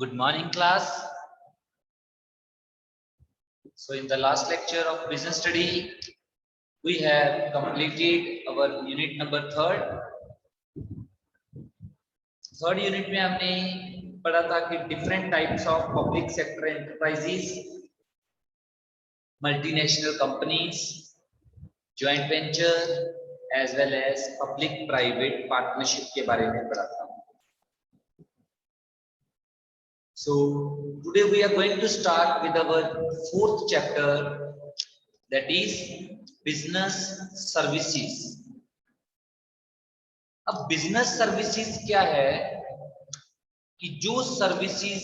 Good morning, class. So in the last lecture of business study, we have completed our unit number third unit में हमने पढ़ा था कि different types of public sector enterprises, multinational companies, joint venture as well as public private partnership के बारे में पढ़ा था. So today we are going to start with our fourth chapter, that is business services. अब business services क्या है कि जो सर्विसेज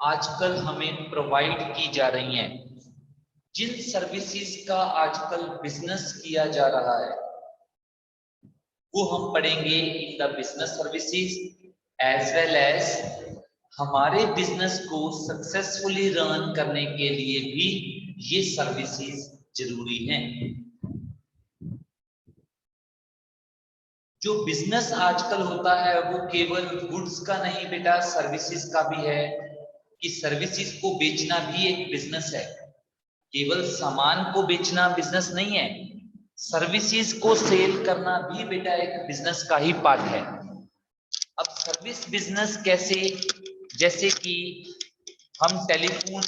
आजकल हमें प्रोवाइड की जा रही हैं, जिन सर्विसेज का आजकल बिजनेस किया जा रहा है, वो हम पढ़ेंगे in the business services as well as हमारे बिजनेस को सक्सेसफुली रन करने के लिए भी ये सर्विसेज जरूरी हैं. जो बिजनेस आजकल होता है वो केवल गुड्स का नहीं बेटा, सर्विसेज का भी है कि सर्विसेज को बेचना भी एक बिजनेस है. केवल सामान को बेचना बिजनेस नहीं है, सर्विसेज को सेल करना भी बेटा एक बिजनेस का ही पार्ट है. अब सर्विस बिजनेस कैसे, जैसे कि हम टेलीफोन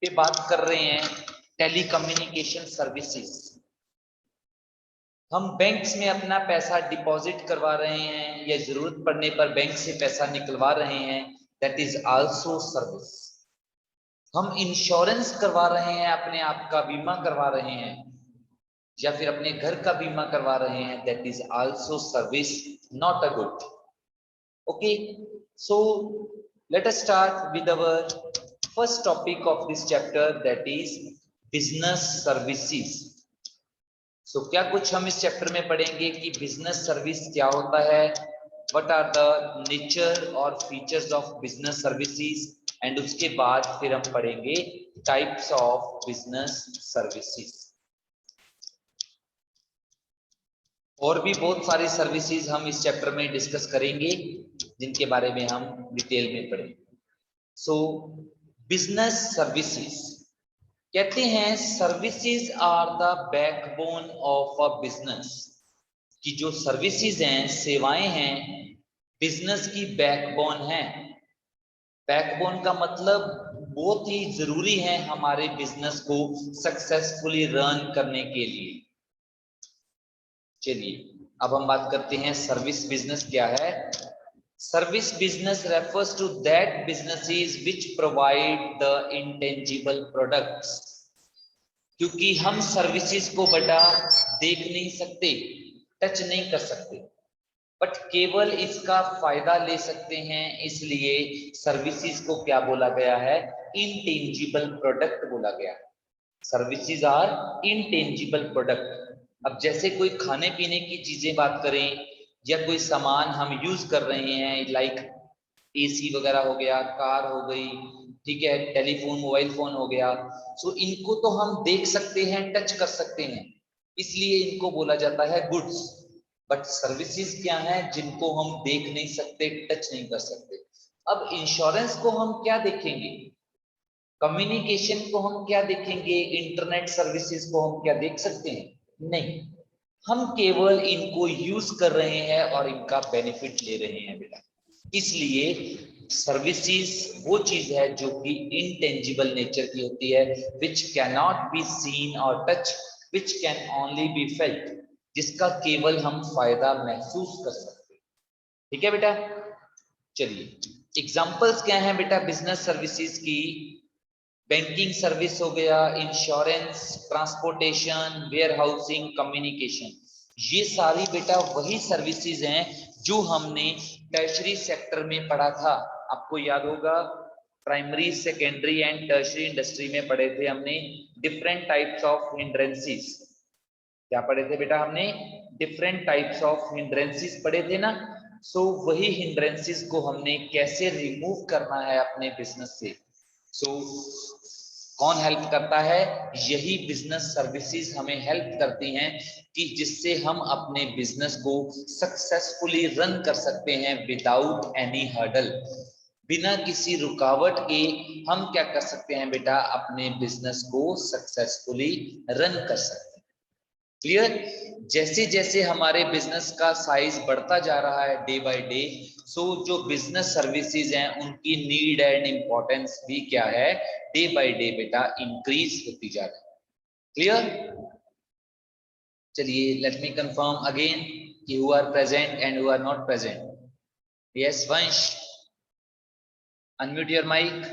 पे बात कर रहे हैं, टेलीकम्युनिकेशन सर्विसेज. हम बैंक्स में अपना पैसा डिपॉजिट करवा रहे हैं या जरूरत पड़ने पर बैंक से पैसा निकलवा रहे हैं, दैट इज आल्सो सर्विस. हम इंश्योरेंस करवा रहे हैं, अपने आप का बीमा करवा रहे हैं या फिर अपने घर का बीमा करवा रहे हैं, that is also service, not a good. Okay, so let us start with our first topic of this chapter, that is business services. So क्या कुछ हम इस चैप्टर में पढ़ेंगे कि बिजनेस सर्विस क्या होता है, व्हाट आर द नेचर और features of business services, and उसके बाद फिर हम पढ़ेंगे टाइप्स ऑफ बिजनेस सर्विसेज. और भी बहुत सारी सर्विसेज हम इस चैप्टर में डिस्कस करेंगे जिनके बारे में हम डिटेल में पढ़ेंगे. सो बिजनेस सर्विसेज कहते हैं services are the backbone of a business, कि जो सर्विसेज हैं, सेवाएं हैं, बिजनेस की बैकबोन है. बैकबोन का मतलब बहुत ही जरूरी है हमारे बिजनेस को सक्सेसफुली रन करने के लिए. चलिए अब हम बात करते हैं सर्विस बिजनेस क्या है. Service business refers to that businesses which provide the intangible products. क्योंकि हम सर्विसेज को बेटा देख नहीं सकते, टच नहीं कर सकते, बट केवल इसका फायदा ले सकते हैं, इसलिए सर्विसेज को क्या बोला गया है, इंटेंजिबल प्रोडक्ट बोला गया. Services are intangible product. अब जैसे कोई खाने पीने की चीजें बात करें या कोई सामान हम यूज कर रहे हैं, लाइक एसी वगैरह हो गया, कार हो गई, ठीक है, टेलीफोन मोबाइल फोन हो गया, सो इनको तो हम देख सकते हैं, टच कर सकते हैं, इसलिए इनको बोला जाता है गुड्स. बट सर्विसेज क्या है जिनको हम देख नहीं सकते, टच नहीं कर सकते. अब इंश्योरेंस को हम क्या देखेंगे, कम्युनिकेशन को हम क्या देखेंगे, इंटरनेट सर्विसेज को हम क्या देख सकते हैं, नहीं. हम केवल इनको यूज कर रहे हैं और इनका बेनिफिट ले रहे हैं बेटा. इसलिए सर्विसेज वो चीज है जो कि इंटेंजिबल नेचर की होती है, which can not be seen और touch, which can only be felt, जिसका केवल हम फायदा महसूस कर सकते हैं. ठीक है बेटा. चलिए एग्जांपल्स क्या हैं बेटा बिजनेस सर्विसेज की. बैंकिंग सर्विस हो गया, insurance, transportation, warehousing, communication, ये सारी बेटा वही सर्विसेज हैं जो हमने टर्शरी सेक्टर में पढ़ा था. आपको याद होगा primary, secondary and tertiary industry में पढ़े थे हमने डिफरेंट टाइप्स ऑफ हिंड्रेंसेस. क्या पढ़े थे बेटा हमने, डिफरेंट टाइप्स ऑफ हिंड्रेंसेस पढ़े थे ना. सो वही हिंड्रेंसेस को हमने कैसे रिमूव करना है अपने बिजनेस से. सो कौन हेल्प करता है, यही बिजनेस सर्विसेज हमें हेल्प करती हैं कि जिससे हम अपने बिजनेस को सक्सेसफुली रन कर सकते हैं विदाउट एनी हर्डल. बिना किसी रुकावट के हम क्या कर सकते हैं बेटा, अपने बिजनेस को सक्सेसफुली रन कर सकते हैं। क्लियर? जैसे जैसे हमारे बिजनेस का साइज बढ़ता जा रहा है डे बाय डे, सो जो बिजनेस सर्विसेज हैं उनकी नीड एंड इंपॉर्टेंस भी क्या है, डे बाय डे बेटा इंक्रीज होती जा रही है। क्लियर? चलिए लेट मी कंफर्म अगेन कि who are present and who are not present. Yes Vansh, unmute your mic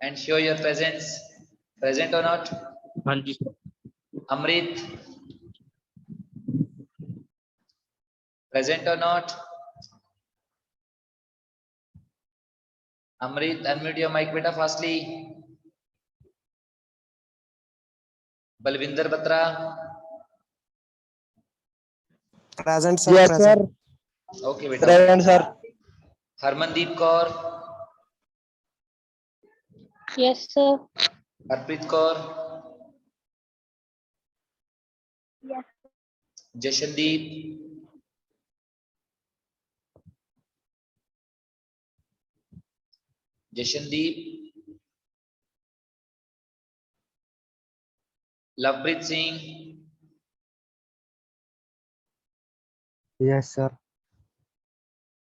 and show your presence. Present or not? हाँ जी sir. Amrit, present or not? Amrit, unmute your mic beta fastly. Balvinder Batra, Present sir. Yes sir. Present. okay beta. Present sir. Harmandeep Kaur, Yes, sir. Harpreet Kaur, Yes. Jashandeep, Jashandeep, Lovepreet Singh, Yes sir.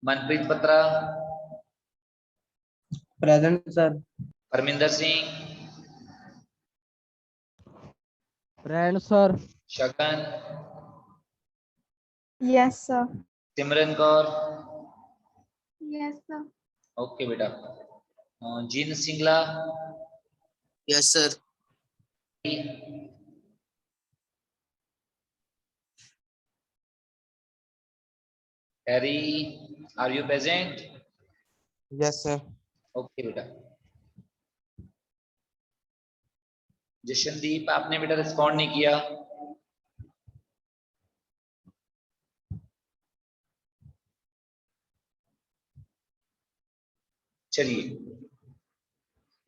Manpreet Batra, Present sir. Parminder Singh, Present sir. Shagan, Yes, sir. Simran Kaur, Yes, sir. okay beta. Jean Singla, Yes sir. Harry, are you present? Yes sir. Okay बेटा। जशनदीप आपने बेटा respond नहीं किया। चलिए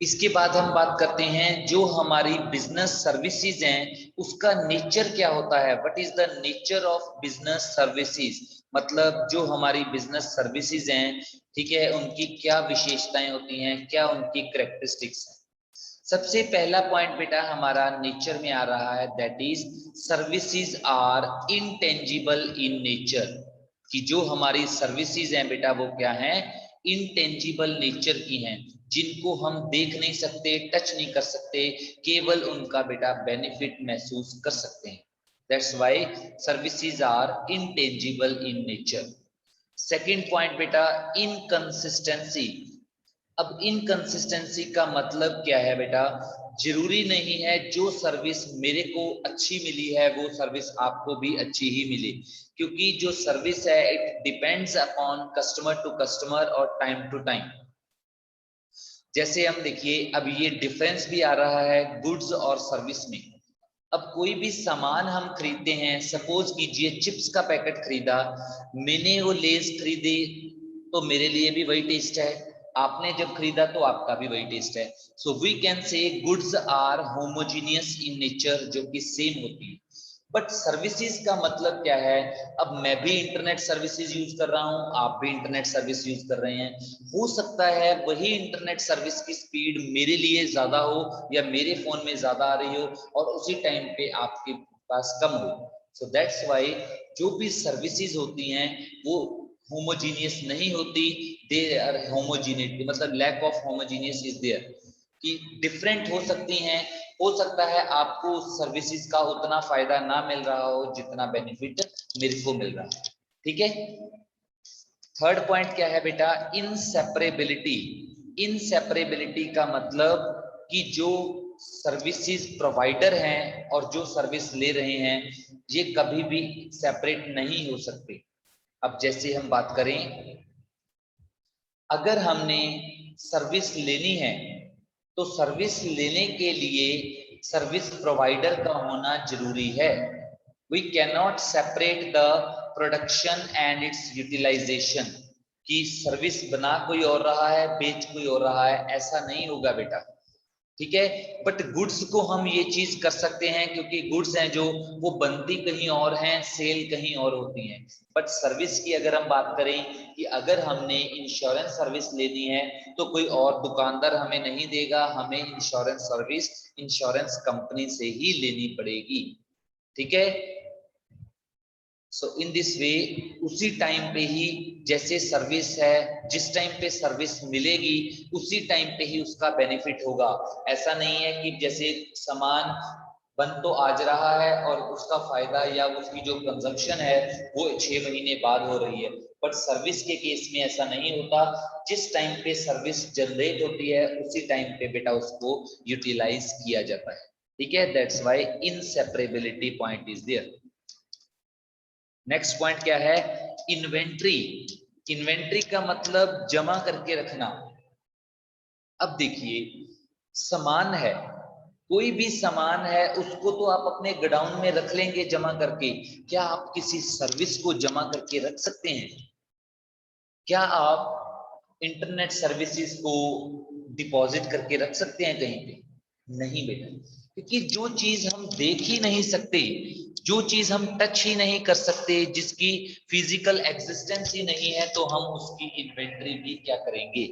इसके बाद हम बात करते हैं जो हमारी बिजनेस सर्विसेज हैं उसका नेचर क्या होता है। What is the nature of business services, मतलब जो हमारी बिजनेस सर्विसेज हैं, ठीक है, उनकी क्या विशेषताएं होती हैं, क्या उनकी कैरेक्टरिस्टिक्स हैं। सबसे पहला पॉइंट बेटा हमारा नेचर में आ रहा है, that is services are intangible in nature, कि जो हमारी सर्विसेज हैं बेटा वो क्या हैं, इनटेंजिबल नेचर की हैं, जिनको हम देख नहीं सकते, टच नहीं कर सकते, केवल उनका बेटा बेनिफिट महसूस कर सकते हैं। That's why services are intangible in nature. Second point बेटा इनकंसिस्टेंसी। अब इनकंसिस्टेंसी का मतलब क्या है बेटा, जरूरी नहीं है जो सर्विस मेरे को अच्छी मिली है वो सर्विस आपको भी अच्छी ही मिले, क्योंकि जो सर्विस है it depends upon customer to customer और टाइम टू टाइम। जैसे हम देखिए अब ये डिफरेंस भी आ रहा है गुड्स और सर्विस में। अब कोई भी सामान हम खरीदते हैं, सपोज कीजिए चिप्स का पैकेट खरीदा, मैंने वो लेस खरीदी तो मेरे लिए भी वही टेस्ट है, आपने जब खरीदा तो आपका भी वही टेस्ट है। So we can say goods are homogeneous in nature, जो कि सेम होती है। बट सर्विसेज का मतलब क्या है, अब मैं भी इंटरनेट सर्विसेज यूज कर रहा हूं, आप भी इंटरनेट सर्विस यूज कर रहे हैं, हो सकता है वही इंटरनेट सर्विस की स्पीड मेरे लिए ज्यादा हो या मेरे फोन में ज्यादा आ रही हो और उसी टाइम पे आपके पास कम हो। सो दैट्स व्हाई जो भी सर्विसेज होती हैं वो होमोजीनियस नहीं होती, दे आर होमोजीनियस, मतलब lack of homogeneous is there, कि डिफरेंट हो सकती हैं। हो सकता है आपको सर्विसेज का उतना फायदा ना मिल रहा हो जितना बेनिफिट मेरे को मिल रहा है, ठीक है। थर्ड पॉइंट क्या है बेटा, इनसेपरेबिलिटी। इनसेपरेबिलिटी का मतलब कि जो सर्विसेज प्रोवाइडर हैं और जो सर्विस ले रहे हैं ये कभी भी सेपरेट नहीं हो सकते। अब जैसे हम बात करें, अगर हमने सर्विस लेनी है तो सर्विस लेने के लिए सर्विस प्रोवाइडर का होना जरूरी है। We can not separate the production and its utilisation, कि सर्विस बना कोई और रहा है बेच कोई और रहा है, ऐसा नहीं होगा बेटा, ठीक है। बट गुड्स को हम ये चीज कर सकते हैं क्योंकि गुड्स हैं जो वो बनती कहीं और हैं, सेल कहीं और होती हैं। बट सर्विस की अगर हम बात करें कि अगर हमने इंश्योरेंस सर्विस लेनी है तो कोई और दुकानदार हमें नहीं देगा, हमें इंश्योरेंस सर्विस इंश्योरेंस कंपनी से ही लेनी पड़ेगी। ठीक है। सो इन दिस वे उसी टाइम पे ही जैसे सर्विस है, जिस टाइम पे सर्विस मिलेगी उसी टाइम पे ही उसका बेनिफिट होगा। ऐसा नहीं है कि जैसे सामान बन तो आज रहा है और उसका फायदा या उसकी जो कंजम्पशन है वो 6 महीने बाद हो रही है। बट सर्विस के केस में ऐसा नहीं होता। जिस टाइम पे सर्विस जनरेट होती है उसी टाइम पे बेटा उसको यूटिलाइज किया जाता है। ठीक है। That's why inseparability point is there. Next point क्या है? इन्वेंट्री। इन्वेंट्री का मतलब जमा करके रखना। अब देखिए, सामान है, कोई भी सामान है उसको तो आप अपने गोडाउन में रख लेंगे जमा करके। क्या आप किसी सर्विस को जमा करके रख सकते हैं? क्या आप इंटरनेट सर्विसेज को डिपॉजिट करके रख सकते हैं कहीं पे? नहीं बेटा, क्योंकि जो चीज हम देख ही नहीं सकते, जो चीज हम टच ही नहीं कर सकते, जिसकी फिजिकल एग्जिस्टेंस ही नहीं है, तो हम उसकी इन्वेंट्री भी क्या करेंगे?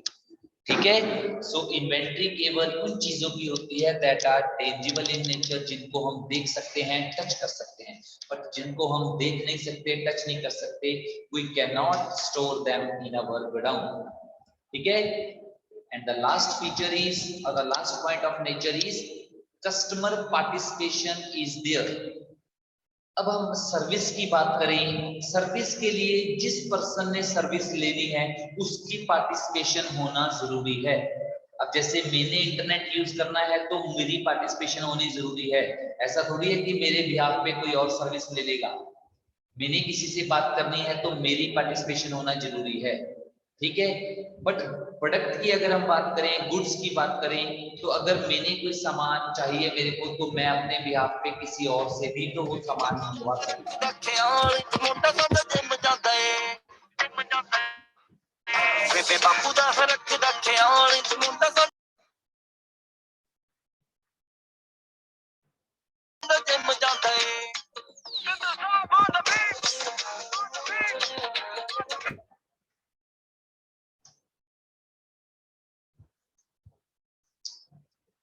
ठीक है। सो इन्वेंट्री केवल उन चीजों की होती है that are tangible in nature, जिनको हम देख सकते हैं, टच कर सकते हैं। बट जिनको हम देख नहीं सकते, टच नहीं कर सकते, we can not store them in our godown. ठीक है। And the last feature is, or the last point of nature is customer participation is there. अब हम सर्विस की बात करें, सर्विस के लिए जिस पर्सन ने सर्विस लेनी है उसकी पार्टिसिपेशन होना जरूरी है। अब जैसे मैंने इंटरनेट यूज करना है तो मेरी पार्टिसिपेशन होनी जरूरी है। ऐसा थोड़ी है कि मेरे बिहाफ पे कोई और सर्विस ले लेगा। मैंने किसी से बात करनी है तो मेरी पार्टिसिपेशन होना जरूरी है। ठीक है। बट प्रोडक्ट की अगर हम बात करें, गुड्स की बात करें, तो अगर मैंने कोई सामान चाहिए मेरे को, तो मैं अपने बिहाफ पे किसी और से भी तो वो सामान मंगवा सकता हूं।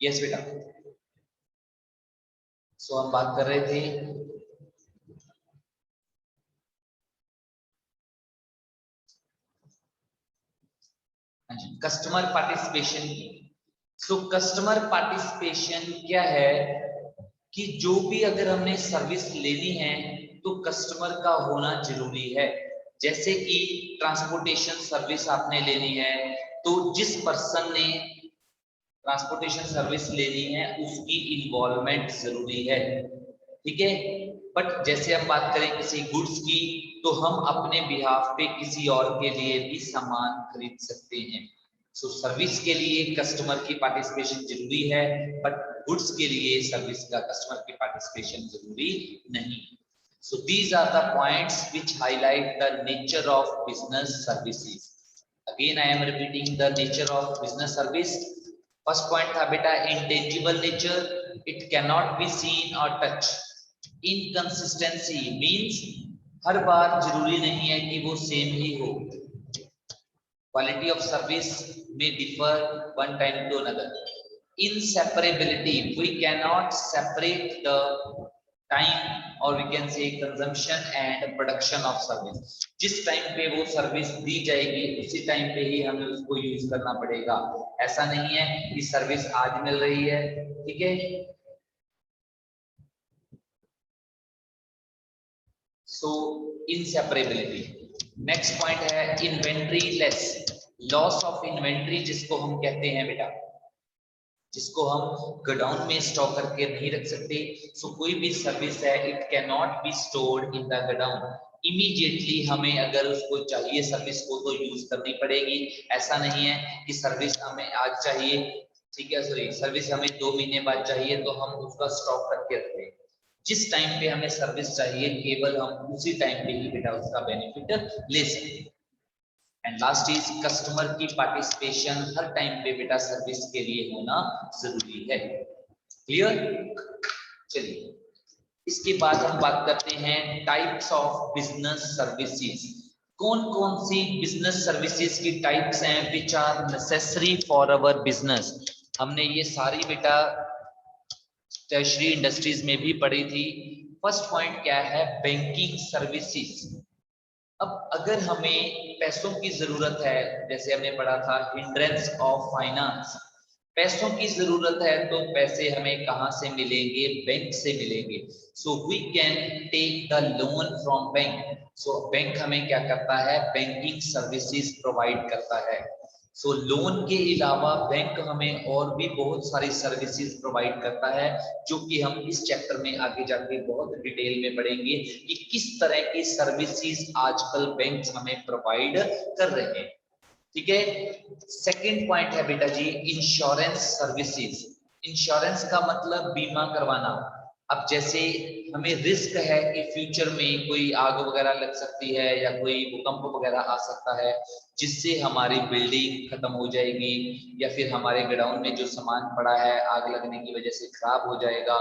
यस बेटा। सो हम बात कर रहे थे कस्टमर पार्टिसिपेशन की। सो कस्टमर पार्टिसिपेशन क्या है कि जो भी अगर हमने सर्विस लेनी है तो कस्टमर का होना जरूरी है। जैसे कि ट्रांसपोर्टेशन सर्विस आपने लेनी है तो जिस पर्सन ने ट्रांसपोर्टेशन सर्विस लेनी है उसकी इन्वॉल्वमेंट जरूरी है। ठीक है। बट जैसे हम बात करें किसी गुड्स की, तो हम अपने बिहाफ पे किसी और के लिए भी सामान खरीद सकते हैं। सो सर्विस के लिए कस्टमर की पार्टिसिपेशन जरूरी है, बट गुड्स के लिए सर्विस का कस्टमर की पार्टिसिपेशन जरूरी नहीं। So these are the points which highlight the nature of business services. Again I am repeating the nature of business service. First point था बेटा intangible nature, it can not be seen और touch. Inconsistency means हर बार जरूरी नहीं है कि वो सेम ही हो। Quality of service may differ one time to another. Inseparability, we cannot separate the time or we can say consumption and production of service. जिस टाइम पे वो सर्विस दी जाएगी उसी टाइम पे ही हमें उसको यूज करना पड़ेगा। ऐसा नहीं है कि सर्विस आज मिल रही है, ठीक है। सो इनसेपरेबिलिटी। नेक्स्ट पॉइंट है inventory less. Loss of inventory जिसको हम कहते हैं बेटा, जिसको हम गोडाउन में स्टॉक करके नहीं रख सकते। सो कोई भी सर्विस है it can not be stored in the godown. Immediately हमें अगर उसको चाहिए सर्विस को तो यूज करनी पड़ेगी। ऐसा नहीं है कि सर्विस हमें आज चाहिए, ठीक है, सॉरी सर्विस हमें 2 महीने बाद चाहिए तो हम उसका स्टॉक करके रखते हैं। जिस टाइम पे हमें सर्विस चाहिए केवल हम उसी टाइम पे ही बेटा उसका बेनिफिट ले सकते हैं। एंड लास्ट इज कस्टमर की पार्टिसिपेशन हर टाइम पे बेटा सर्विस के लिए होना जरूरी है। क्लियर? चलिए इसके बाद हम बात करते हैं टाइप्स ऑफ बिजनेस सर्विसेज। कौन कौन सी बिजनेस सर्विसेज की टाइप्स हैं which are necessary for our business. हमने ये सारी बेटा टर्शरी इंडस्ट्रीज में भी पढ़ी थी। फर्स्ट पॉइंट क्या है? Banking services. अब अगर हमें पैसों की जरूरत है, जैसे हमने पढ़ा था हिंड्रेंस ऑफ फाइनेंस, पैसों की जरूरत है तो पैसे हमें कहां से मिलेंगे? बैंक से मिलेंगे। So we can take the loan from bank. So bank हमें क्या करता है? बैंकिंग सर्विसेज प्रोवाइड करता है। सो लोन के अलावा बैंक हमें और भी बहुत सारी सर्विसेज प्रोवाइड करता है, जो कि हम इस चैप्टर में आगे जाके बहुत डिटेल में पढ़ेंगे कि किस तरह की सर्विसेज आजकल बैंक हमें प्रोवाइड कर रहे हैं। ठीक है। सेकंड पॉइंट है बेटा जी इंश्योरेंस सर्विसेज। इंश्योरेंस का मतलब बीमा करवाना। अब जैसे हमें रिस्क है कि फ्यूचर में कोई आग वगैरह लग सकती है या कोई भूकंप वगैरह आ सकता है, जिससे हमारी बिल्डिंग खत्म हो जाएगी या फिर हमारे गोडाउन में जो सामान पड़ा है आग लगने की वजह से खराब हो जाएगा।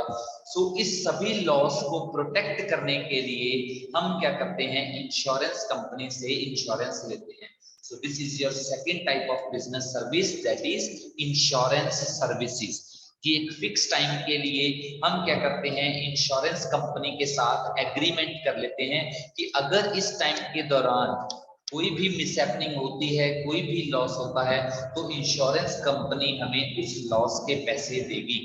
सो इस सभी लॉस को प्रोटेक्ट करने के लिए हम क्या करते हैं? इंश्योरेंस कंपनी से इंश्योरेंस लेते हैं। So this is your second type of business service, that is insurance services। कि एक फिक्स टाइम के लिए हम क्या करते हैं? इंश्योरेंस कंपनी के साथ एग्रीमेंट कर लेते हैं कि अगर इस टाइम के दौरान कोई भी मिसहैपनिंग होती है, कोई भी लॉस होता है, तो इंश्योरेंस कंपनी हमें उस लॉस के पैसे देगी,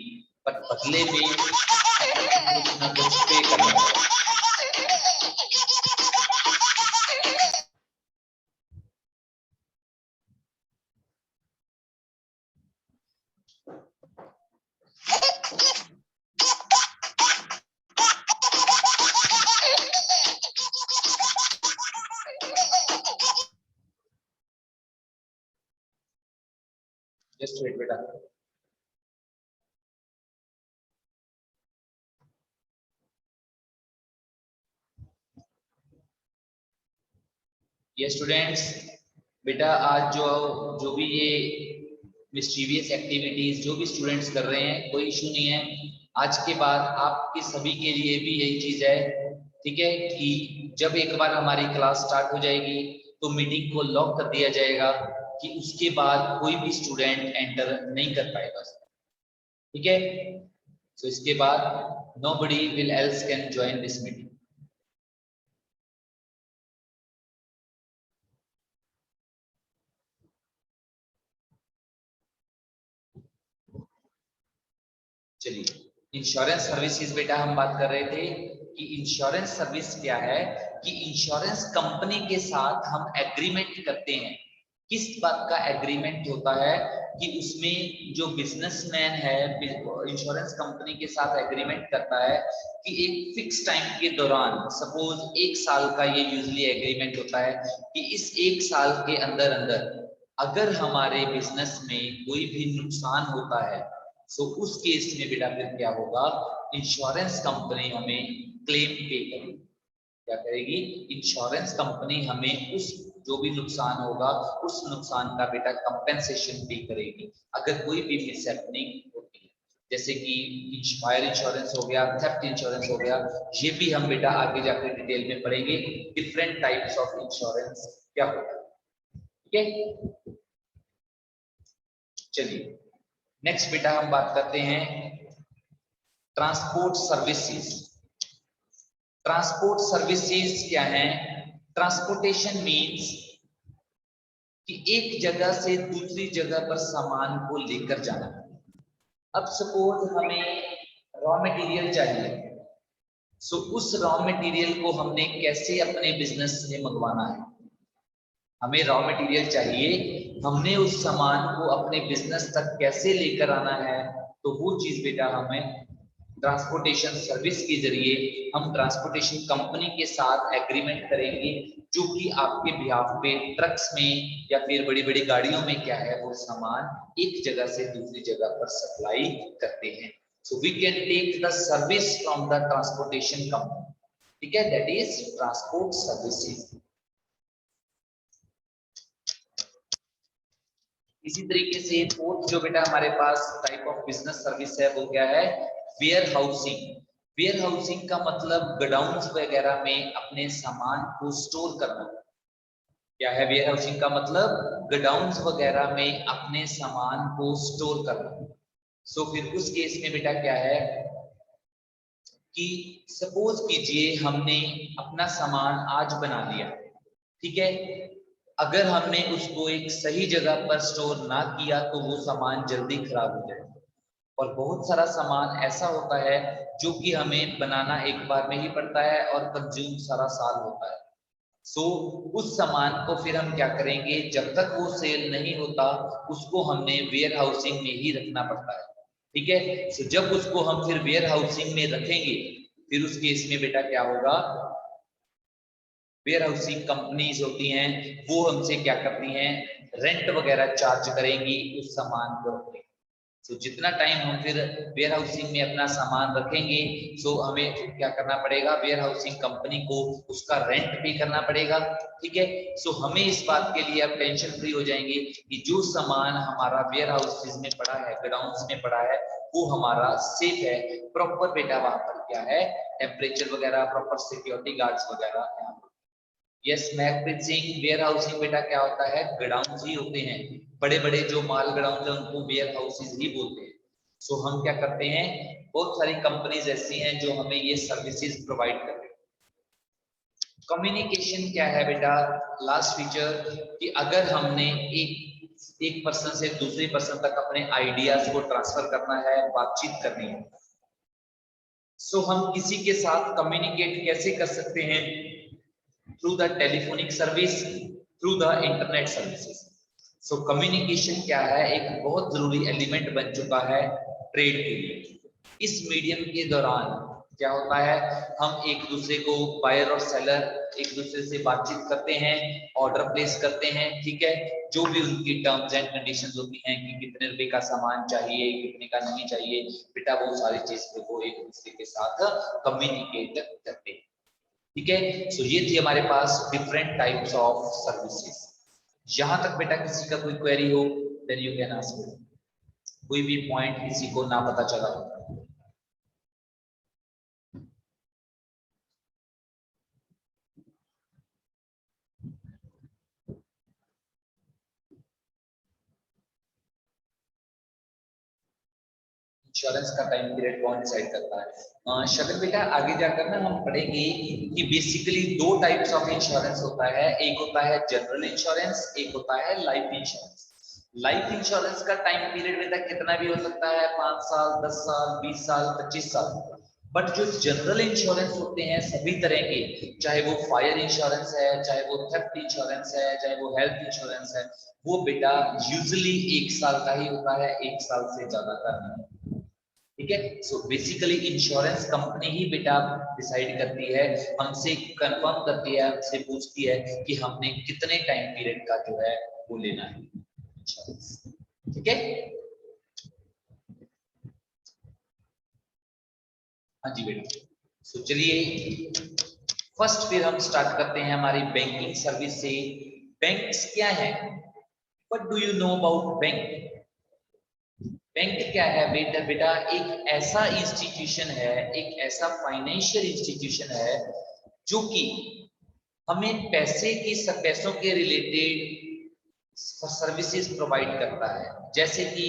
पर बदले में कुछ ना कुछ पे करना होगा। जस्ट वेट बेटा। ये स्टूडेंट्स बेटा आज जो भी ये मिस्टीरियस एक्टिविटीज जो भी स्टूडेंट्स कर रहे हैं, कोई इशू नहीं है। आज के बाद आपके सभी के लिए भी यही चीज है, ठीक है, कि जब एक बार हमारी क्लास स्टार्ट हो जाएगी तो मीटिंग को लॉक कर दिया जाएगा कि उसके बाद कोई भी स्टूडेंट एंटर नहीं कर पाएगा। ठीक है। तो इसके बाद nobody will else can join this meeting। चलिए इंश्योरेंस सर्विसेज बेटा हम बात कर रहे थे कि इंश्योरेंस सर्विस क्या है, कि इंश्योरेंस कंपनी के साथ हम एग्रीमेंट करते हैं। किस बात का एग्रीमेंट होता है? कि उसमें जो बिजनेसमैन है इंश्योरेंस कंपनी के साथ एग्रीमेंट करता है कि एक फिक्स टाइम के दौरान, सपोज 1 साल का ये यूजुअली एग्रीमेंट होता है, कि इस 1 साल के अंदर अंदर अगर हमारे बिजनेस में कोई भी नुकसान होता है, सो उस केस में बेटा फिर क्या होगा? इंश्योरेंस कंपनी हमें क्लेम पे करेगी। क्या करेगी? इंश्योरेंस कंपनी हमें उस जो भी नुकसान होगा उस नुकसान का बेटा कंपेंसेशन पे करेगी अगर कोई भी मिसहैपनिंग होती है, जैसे कि फायर इंश्योरेंस हो गया, थेफ्ट इंश्योरेंस हो गया। ये भी हम बेटा आगे जाकर डिटेल में पढ़ेंगे, डिफरेंट टाइप्स ऑफ इंश्योरेंस क्या होता है। ठीक है। चलिए नेक्स्ट बेटा हम बात करते हैं ट्रांसपोर्ट सर्विसेज। ट्रांसपोर्ट सर्विसेज क्या है? ट्रांसपोर्टेशन मींस कि एक जगह से दूसरी जगह पर सामान को लेकर जाना। अब सपोज हमें रॉ मटेरियल चाहिए, सो उस रॉ मटेरियल को हमने कैसे अपने बिजनेस में मंगवाना है? हमें रॉ मटेरियल चाहिए, हमने उस सामान को अपने बिजनेस तक कैसे लेकर आना है, तो वो चीज बेटा हमें ट्रांसपोर्टेशन सर्विस के जरिए हम ट्रांसपोर्टेशन कंपनी के साथ एग्रीमेंट करेंगे, जो कि आपके बिहाफ पे ट्रक्स में या फिर बड़ी बड़ी गाड़ियों में क्या है, वो सामान एक जगह से दूसरी जगह पर सप्लाई करते हैं। So we can take the service from the transportation company. ठीक है, दैट इज ट्रांसपोर्ट सर्विसेज। इसी तरीके से फोर्थ जो बेटा हमारे पास टाइप ऑफ बिजनेस सर्विस है वो क्या है, वेयर हाउसिंग। वेयर हाउसिंग का मतलब गोडाउन्स वगैरह में अपने सामान को स्टोर करना। क्या है वेयर हाउसिंग का मतलब, गोडाउन्स वगैरह में अपने सामान को स्टोर करना। सो फिर उस केस में बेटा क्या है कि सपोज कीजिए हमने अपना सामान आज बना लिया, ठीक है, अगर हमने उसको एक सही जगह पर स्टोर ना किया तो वो सामान जल्दी खराब हो जाएगा। और बहुत सारा सामान ऐसा होता है जो कि हमें बनाना एक बार में ही पड़ता है और कंज्यूम सारा साल होता है। सो उस सामान को फिर हम क्या करेंगे, जब तक वो सेल नहीं होता उसको हमने वेयर हाउसिंग में ही रखना पड़ता है, ठीक है। सो जब उसको हम फिर वेयर हाउसिंग में रखेंगे फिर उस केस में बेटा क्या होगा, वेयर हाउसिंग कंपनीज होती हैं वो हमसे क्या करती हैं, रेंट वगैरह चार्ज करेंगी उस सामान को रखने। सो जितना टाइम हम फिर वेयर हाउसिंग में अपना सामान रखेंगे सो हमें क्या करना पड़ेगा, वेयर हाउसिंग कंपनी को उसका रेंट पे करना पड़ेगा, ठीक है। सो हमें इस बात के लिए अब टेंशन फ्री हो जाएंगे कि जो सामान हमारा वेयर हाउसेज में पड़ा है, गोडाउन्स में पड़ा है, वो हमारा सेफ है, प्रॉपर बेटा वहां पर क्या है, टेम्परेचर वगैरह, प्रॉपर सिक्योरिटी गार्ड्स वगैरह यहाँ पर। Yes Mehakpreet Singh, warehousing बेटा क्या होता है, गोडाउन्स ही होते हैं, बड़े बड़े जो माल गोडाउन है उनको वेयर हाउसेज ही बोलते हैं। सो हम क्या करते हैं, बहुत सारी कंपनीज ऐसी हैं जो हमें ये सर्विसेज प्रोवाइड करते हैं। कम्युनिकेशन क्या है बेटा, लास्ट फीचर, कि अगर हमने एक पर्सन से दूसरे पर्सन तक अपने आइडियाज को ट्रांसफर करना है, बातचीत करनी है, सो हम किसी के साथ कम्युनिकेट कैसे कर सकते हैं, through the telephonic service, through the internet services. So communication क्या है, एक बहुत जरूरी एलिमेंट बन चुका है ट्रेड के लिए। इस मीडियम के दौरान क्या होता है, हम एक दूसरे को, बायर और सेलर एक दूसरे से बातचीत करते हैं, ऑर्डर प्लेस करते हैं, ठीक है, जो भी उनकी टर्म्स एंड कंडीशंस होती हैं कि कितने रुपए का सामान चाहिए, कितने का नहीं चाहिए, बेटा वो सारी चीजें वो एक दूसरे के साथ कम्युनिकेट करते हैं, ठीक है। सो ये थी हमारे पास डिफरेंट टाइप्स ऑफ सर्विसेज। यहां तक बेटा किसी का कोई क्वेरी हो देन यू कैन आस्क, कोई भी पॉइंट किसी को ना पता चला हो। इंश्योरेंस का टाइम पीरियड कौन डिसाइड करता है, शगन बेटा आगे जाकर ना हम पढ़ेंगे कि बेसिकली दो टाइप्स ऑफ इंश्योरेंस होता है, एक होता है जनरल इंश्योरेंस, एक होता है लाइफ इंश्योरेंस। लाइफ इंश्योरेंस का टाइम पीरियड बेटा कितना भी हो सकता है, 5 साल, 10 साल, 20 साल, 25 साल। बट जो जनरल इंश्योरेंस होते हैं सभी तरह के, चाहे वो फायर इंश्योरेंस है, चाहे वो थेफ्ट इंश्योरेंस है, चाहे वो हेल्थ इंश्योरेंस है, वो बेटा यूजुअली 1 साल का ही होता है, 1 साल से ज्यादा का नहीं, ठीक है। सो बेसिकली इंश्योरेंस कंपनी ही बेटा डिसाइड करती है, हमसे कंफर्म करती है, हमसे पूछती है कि हमने कितने टाइम पीरियड का जो है वो लेना है इंश्योरेंस, ठीक है। हाँ जी बेटा, सो चलिए फर्स्ट फिर हम स्टार्ट करते हैं हमारी बैंकिंग सर्विस से। बैंक्स क्या है, what do you know about bank? Bank क्या है बेटा, बेटा एक ऐसा इंस्टीट्यूशन है, एक ऐसा फाइनेंशियल इंस्टीट्यूशन है जो कि हमें पैसों के रिलेटेड सर्विसेज प्रोवाइड करता है। जैसे कि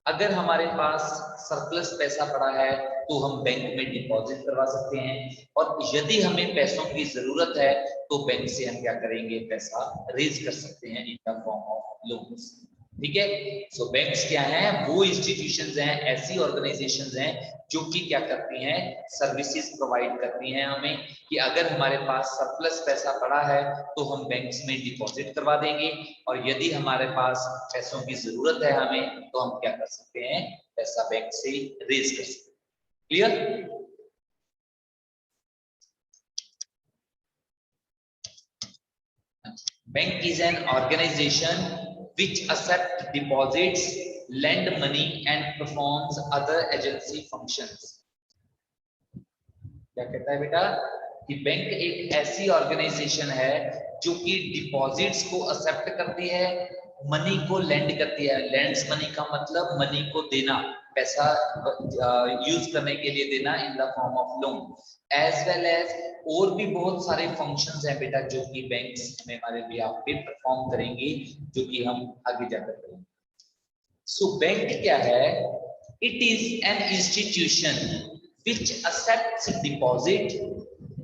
अगर हमारे पास सरप्लस पैसा पड़ा है तो हम बैंक में डिपॉजिट करवा सकते हैं, और यदि हमें पैसों की जरूरत है तो बैंक से हम क्या करेंगे, पैसा रेज कर सकते हैं इन द फॉर्म ऑफ लोन्स, ठीक है। सो बैंक्स क्या हैं, वो इंस्टीट्यूशंस हैं, ऐसी ऑर्गेनाइजेशंस हैं जो कि क्या करती हैं, सर्विसेज प्रोवाइड करती हैं हमें, कि अगर हमारे पास सरप्लस पैसा पड़ा है तो हम बैंक्स में डिपॉजिट करवा देंगे, और यदि हमारे पास पैसों की जरूरत है हमें तो हम क्या कर सकते हैं, पैसा बैंक से रेज कर सकते हैं। Clear? Bank is an organization which accepts deposits, lend money and performs other agency functions. क्या कहता है बेटा कि बैंक एक ऐसी ऑर्गेनाइजेशन है जो कि डिपॉजिट्स को एक्सेप्ट करती है, मनी को लेंड करती है। लेंड्स मनी का मतलब मनी को देना, पैसा यूज करने के लिए देना in the form of loan. As well as और भी बहुत सारे फंक्शंस हैं बेटा जो कि बैंक्स हमें हमारे बिहाफ पे परफॉर्म करेंगे, जो कि हम आगे जाकर करेंगे। सो बैंक क्या है? It is an institution which accepts deposit,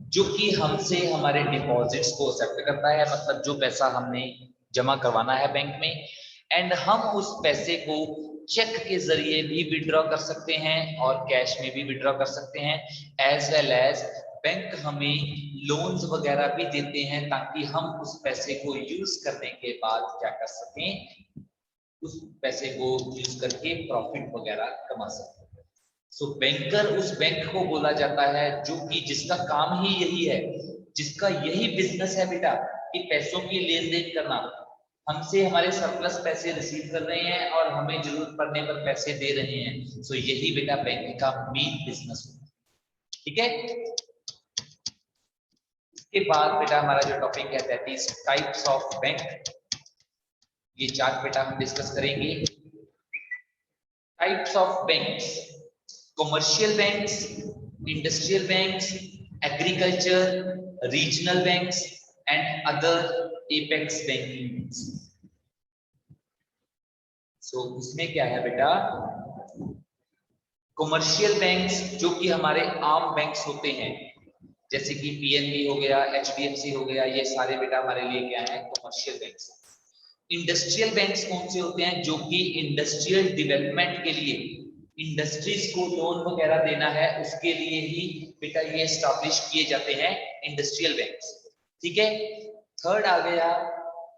जो कि हमसे हमारे डिपॉजिट्स को एक्सेप्ट करता है, मतलब जो पैसा हमने जमा करवाना है बैंक में, एंड हम उस पैसे को चेक के जरिए भी विड्रॉ कर सकते हैं और कैश में भी विड्रॉ कर सकते हैं। एज वेल एज बैंक हमें लोन्स वगैरह भी देते हैं ताकि हम उस पैसे को यूज करने के बाद क्या कर सकें, उस पैसे को यूज करके प्रॉफिट वगैरह कमा सकें। सो बैंकर उस बैंक को बोला जाता है जो कि जिसका काम ही यही है, जिसका यही बिजनेस है बेटा कि पैसों की लेन देन करना, हमसे हमारे सरप्लस पैसे रिसीव कर रहे हैं और हमें जरूरत पड़ने पर पैसे दे रहे हैं। सो यही बेटा बैंक का मेन बिजनेस होता है। ठीक है, इसके बाद बेटा हमारा जो टॉपिक है that is types of bank. ये चार्ट बेटा हम डिस्कस करेंगे। Types of banks: commercial banks, industrial banks, agriculture, regional banks and other apex banking. So इसमें क्या है बेटा, कमर्शियल बैंक्स जो कि हमारे आम बैंक्स होते हैं, जैसे कि पीएनबी हो गया, एचडीएफसी हो गया, ये सारे बेटा हमारे लिए क्या है, कमर्शियल बैंक्स। इंडस्ट्रियल बैंक्स कौन से होते हैं? जो कि इंडस्ट्रियल डेवलपमेंट के लिए, इंडस्ट्रीज को लोन वगैरह देना है उसके लिए ही बेटा ये एस्टैब्लिश किए जाते हैं इंडस्ट्रियल बैंक्स। ठीक है, थर्ड आ गया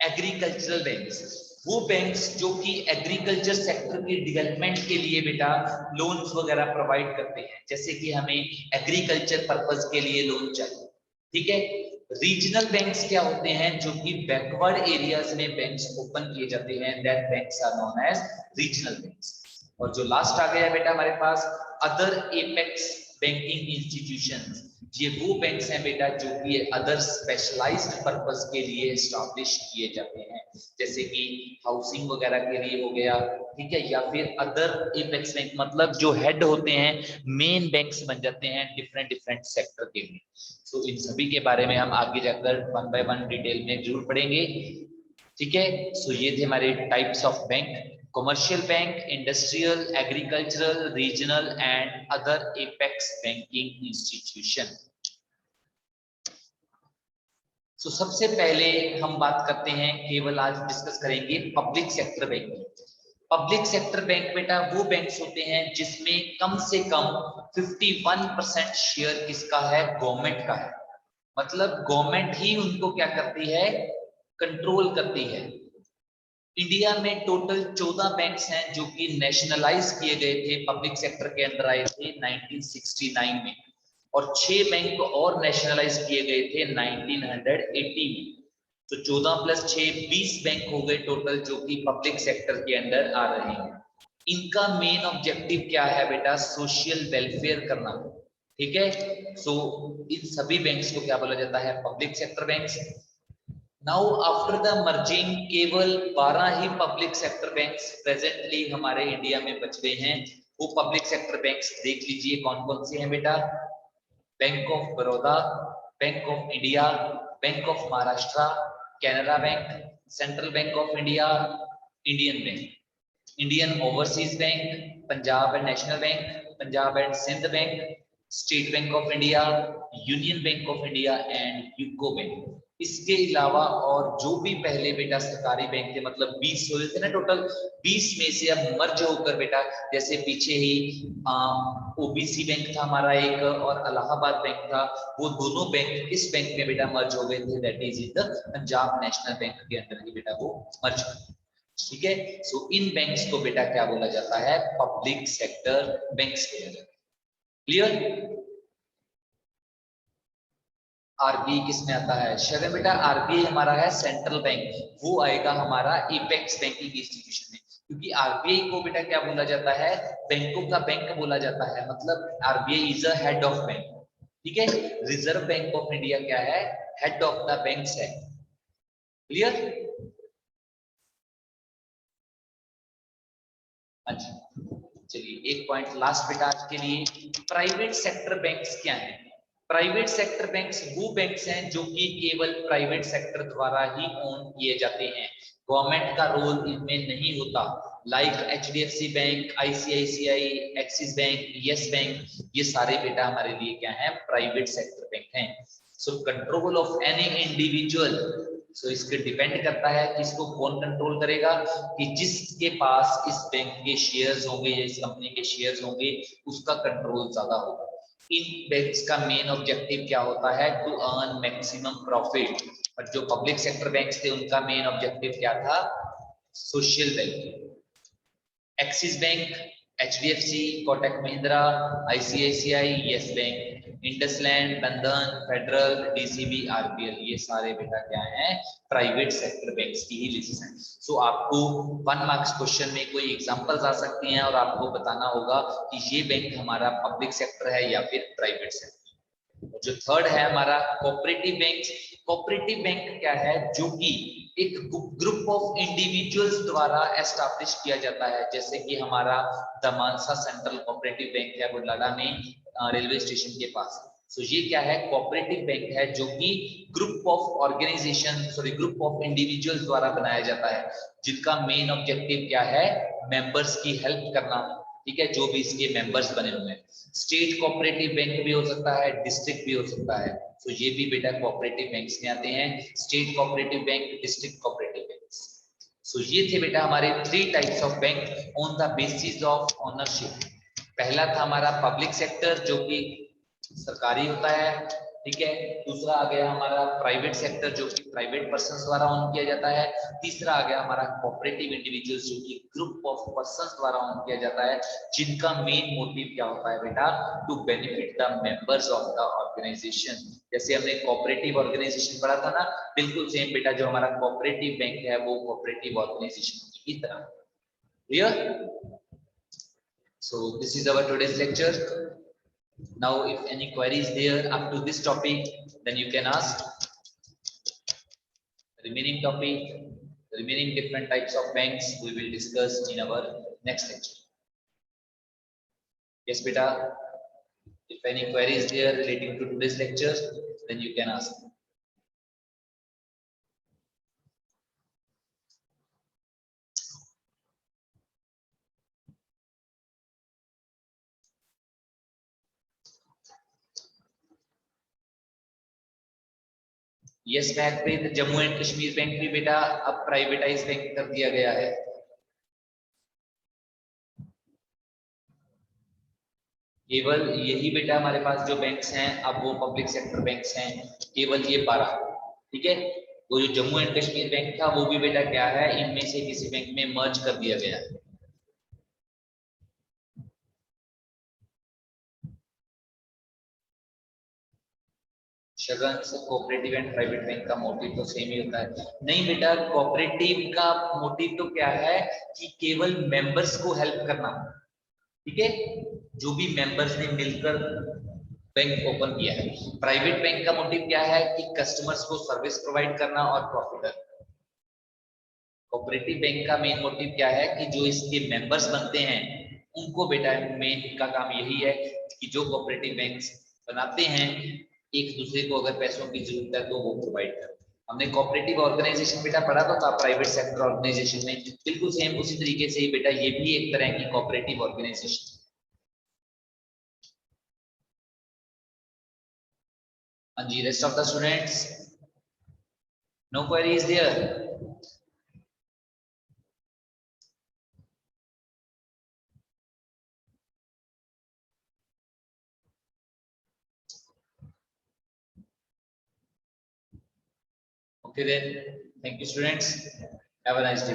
एग्रीकल्चरल बैंक्स, वो बैंक्स जो कि एग्रीकल्चर सेक्टर के डेवलपमेंट के लिए बेटा लोन्स वगैरह प्रोवाइड करते हैं, जैसे कि हमें एग्रीकल्चर पर्पस के लिए लोन चाहिए। ठीक है, रीजनल बैंक्स क्या होते हैं? जो कि बैकवर्ड एरियाज में बैंक्स ओपन किए जाते हैं, that banks are known as regional banks. और जो लास्ट आ गया बेटा हमारे पास अदर एपेक्स बैंकिंग इंस्टीट्यूशंस, ये वो बैंक्स हैं बेटा जो कि अदर स्पेशलाइज्ड पर्पस के लिए एस्टैब्लिश किए जाते हैं, जैसे कि हाउसिंग वगैरह के लिए हो गया। ठीक है, या फिर अदर एपेक्स बैंक, मतलब जो हेड होते हैं, मेन बैंक्स बन जाते हैं डिफरेंट डिफरेंट सेक्टर के लिए। तो इन सभी के बारे में हम आगे जाकर वन बाय वन डिटेल में जरूर पढ़ेंगे। ठीक है, सो ये थे हमारे types of bank: commercial bank, industrial, agricultural, regional and other apex banking institution. So सबसे पहले हम बात करते हैं, केवल आज डिस्कस करेंगे public sector bank. Public sector bank बेटा वो बैंक्स होते हैं जिसमें कम से कम 51% शेयर किसका है, गवर्नमेंट का है। मतलब गवर्नमेंट ही उनको क्या करती है, कंट्रोल करती है। इंडिया में टोटल 14 बैंक्स हैं जो कि नेशनलाइज किए गए थे, पब्लिक सेक्टर के अंदर आए थे 1969 में, और 6 बैंक और नेशनलाइज किए गए थे 1980 में। तो 14 प्लस 6 20 बैंक हो गए टोटल जो कि पब्लिक सेक्टर के अंदर आ रहे हैं। इनका मेन ऑब्जेक्टिव क्या है बेटा, सोशल वेलफेयर करना। ठीक है, सो इन सभी बैंक्स को क्या बोला जाता है, public sector banks. Now after the merging केवल 12 ही पब्लिक सेक्टर बैंक्स प्रेजेंटली हमारे इंडिया में बच गए हैं। वो पब्लिक सेक्टर बैंक्स देख लीजिए कौन कौन से हैं बेटा: bank of Baroda, bank of India, bank of Maharashtra, Canara bank, central bank of India, Indian bank, Indian overseas bank, Punjab and national bank, Punjab and Sindh bank, state bank of India, union bank of India and UCO bank. इसके अलावा और जो भी पहले बेटा सरकारी bank थे, मतलब 20 हो थे ना टोटल, 20 में से अब मर्ज होकर बेटा, जैसे पीछे ही ओबीसी बैंक था हमारा एक और इलाहाबाद बैंक था, वो दोनों बैंक इस बैंक में बेटा मर्ज हो गए थे, that is in the Punjab national bank के अंदर ही बेटा वो मर्ज। ठीक है, सो इन बैंक्स को बेटा क्या बोला जाता है, पब्लिक सेक्टर बैंक्स बोला जाता है। क्लियर? आरबीआई किसमें आता है, शगन बेटा आरबीआई हमारा है सेंट्रल बैंक, वो आएगा हमारा एपेक्स बैंकिंग इंस्टीट्यूशन में, क्योंकि आरबीआई को बेटा क्या बोला जाता है, बैंकों का बैंक बोला जाता है, मतलब RBI is a head of bank. ठीक है, रिजर्व बैंक ऑफ इंडिया क्या है, हेड ऑफ द बैंक्स है। क्लियर? अच्छा चलिए एक पॉइंट लास्ट बेटा आज के लिए, प्राइवेट सेक्टर बैंक्स क्या हैं? प्राइवेट सेक्टर बैंक्स वो बैंक्स हैं जो कि केवल प्राइवेट सेक्टर द्वारा ही ओन किए जाते हैं, गवर्नमेंट का रोल इनमें नहीं होता। Like HDFC bank, ICICI, axis bank, yes bank, ये सारे बेटा हमारे लिए क्या है? प्राइवेट सेक्टर बैंक हैं। So control of any individual, so इसके डिपेंड करता है कि इसको कौन कंट्रोल करेगा, कि जिसके पास इस बैंक के शेयर्स होंगे या इस कंपनी के शेयर्स होंगे उसका कंट्रोल ज्यादा होगा। इन बैंक्स का मेन ऑब्जेक्टिव क्या होता है? To earn maximum profit. और जो पब्लिक सेक्टर बैंक्स थे उनका मेन ऑब्जेक्टिव क्या था? Social welfare. Axis bank, HDFC, Kotak Mahindra, ICICI, yes bank, IndusInd, बंधन, फेडरल, डीसीबी, आरबीएल, ये सारे बेटा क्या हैं? प्राइवेट सेक्टर बैंक्स की ही लिस्ट है। सो आपको 1 मार्क्स क्वेश्चन में कोई एग्जांपल्स आ सकती हैं और आपको बताना होगा कि ये बैंक हमारा पब्लिक सेक्टर है या फिर प्राइवेट सेक्टर। जो थर्ड है हमारा कोऑपरेटिव बैंक। कोऑपरेटिव बैंक क्या है? जो कि एक ग्रुप ऑफ इंडिविजुअल्स द्वारा एस्टैब्लिश किया जाता है, जैसे कि हमारा the Mansa central cooperative bank है बुढलाडा में, रेलवे स्टेशन के पास। सो ये क्या है? कोऑपरेटिव बैंक है जो कि group of organisation group of individuals द्वारा बनाया जाता है, जिनका मेन ऑब्जेक्टिव क्या है? मेंबर्स की हेल्प करना। ठीक है, जो भी इसके मेंबर्स बने हुए हैं। स्टेट कोऑपरेटिव बैंक भी हो सकता है, डिस्ट्रिक्ट भी हो सकता है। तो ये भी बेटा कोऑपरेटिव बैंक्स में आते हैं, state cooperative bank, district cooperative banks. So ये थे बेटा हमारे 3 types of bank on the basis of ownership. पहला था हमारा पब्लिक सेक्टर जो कि सरकारी होता है, ठीक है। दूसरा आ गया हमारा प्राइवेट सेक्टर जो कि प्राइवेट पर्सन्स द्वारा ऑन किया जाता है। तीसरा आ गया हमारा कोऑपरेटिव इंडिविजुअल्स जो कि ग्रुप ऑफ पर्सन्स द्वारा ऑन किया जाता है, जिनका मेन मोटिव क्या होता है बेटा? To benefit the members of the organisation. जैसे हमने कोऑपरेटिव ऑर्गेनाइजेशन पढ़ा था ना, बिल्कुल सेम बेटा जो हमारा कोऑपरेटिव बैंक है वो कोऑपरेटिव ऑर्गेनाइजेशन की तरह। Clear? So this is our today's lecture. Now if any query is there up to this topic, then you can ask. The remaining topic, the remaining different types of banks we will discuss in our next lecture. Yes beta, if any query is there relating to today's lecture, then you can ask. Yes Mehakpreet, Jammu and Kashmir bank भी बेटा अब privatise bank कर दिया गया है। केवल यही बेटा हमारे पास जो बैंक्स हैं अब वो पब्लिक सेक्टर बैंक्स हैं, केवल ये 12। ठीक है, वो जो जम्मू एंड कश्मीर बैंक था वो भी बेटा क्या है? इनमें से किसी बैंक में मर्ज कर दिया गया है। शगन से कोऑपरेटिव एंड प्राइवेट बैंक का मोटिव तो सेम ही होता है। नहीं बेटा, कोऑपरेटिव का मोटिव तो क्या है कि केवल मेंबर्स को हेल्प करना। ठीक है, जो भी मेंबर्स ने मिलकर बैंक ओपन किया है। प्राइवेट बैंक का मोटिव क्या है कि कस्टमर्स को सर्विस प्रोवाइड करना और प्रॉफिट अर्न। कोऑपरेटिव बैंक का मेन मोटिव क्या है कि जो इसके मेंबर्स बनते हैं उनको बेटा मेन का काम यही है कि जो कोऑपरेटिव बैंक्स बनाते हैं एक दूसरे को अगर पैसों की जरूरत है तो वो प्रोवाइड करें। हमने कोऑपरेटिव ऑर्गेनाइजेशन बेटा पढ़ा तो था प्राइवेट सेक्टर ऑर्गेनाइजेशन में, बिल्कुल सेम उसी तरीके से ही बेटा ये भी एक तरह की कोऑपरेटिव ऑर्गेनाइजेशन। हाँ जी, rest of the students, no query is there? Okay then, thank you students, have a nice day.